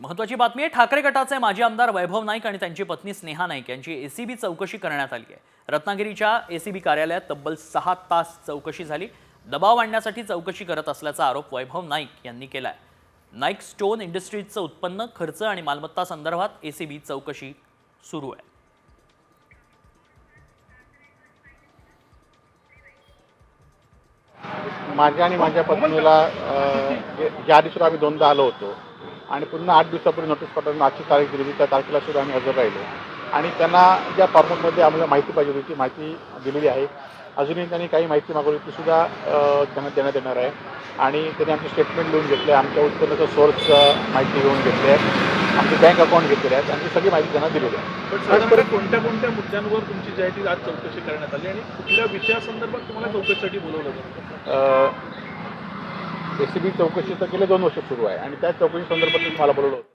महत्त्वाची बातमी आहे। ठाकरे गटाचे माजी आमदार वैभव नाईक आणि त्यांची पत्नी स्नेहा नाईक यांची एसीबी चौकशी करण्यात आली आहे। रत्नागिरीच्या एसीबी कार्यालयात तब्बल 6 तास चौकशी झाली। दबाव आणण्यासाठी चौकशी करत असल्याचा आरोप वैभव नाईक यांनी केलाय। नाईक स्टोन इंडस्ट्रीजचं उत्पन्न, खर्च आणि मालमत्ता संदर्भात एसीबी चौकशी सुरू आहे। माझ्या आणि माझ्या पत्नीला या दिवशी आम्ही दोनदा आलो होतो आणि पुन्हा 8 दिवसापूर्वी नोटीस पाठवून आजची तारीख दिली, त्या तारखेला सुद्धा आम्ही हजर राहिलो आणि त्यांना ज्या फॉर्मॅटमध्ये आम्हाला माहिती पाहिजे होती ती माहिती दिलेली आहे। अजूनही त्यांनी काही माहिती मागवली ती सुद्धा त्यांना देण्यात येणार आहे आणि त्यांनी आमचे स्टेटमेंट लिहून घेतले, आमच्या उत्पन्नाचं सोर्स माहिती घेऊन घेतली आहे, आमचे बँक अकाउंट घेतलेले आहेत आणि सगळी माहिती त्यांना दिलेली आहे। पण साधारण कोणत्या कोणत्या मुद्द्यांवर तुमची जी आहे ती आज चौकशी करण्यात आली आणि कुठल्या विषयासंदर्भात तुम्हाला चौकशीसाठी बोलवलं जातं? एसीबी चौकशी तर गेले 2 वर्ष सुरू आहे आणि त्या चौकशी संदर्भात मला बोलवलं होतं।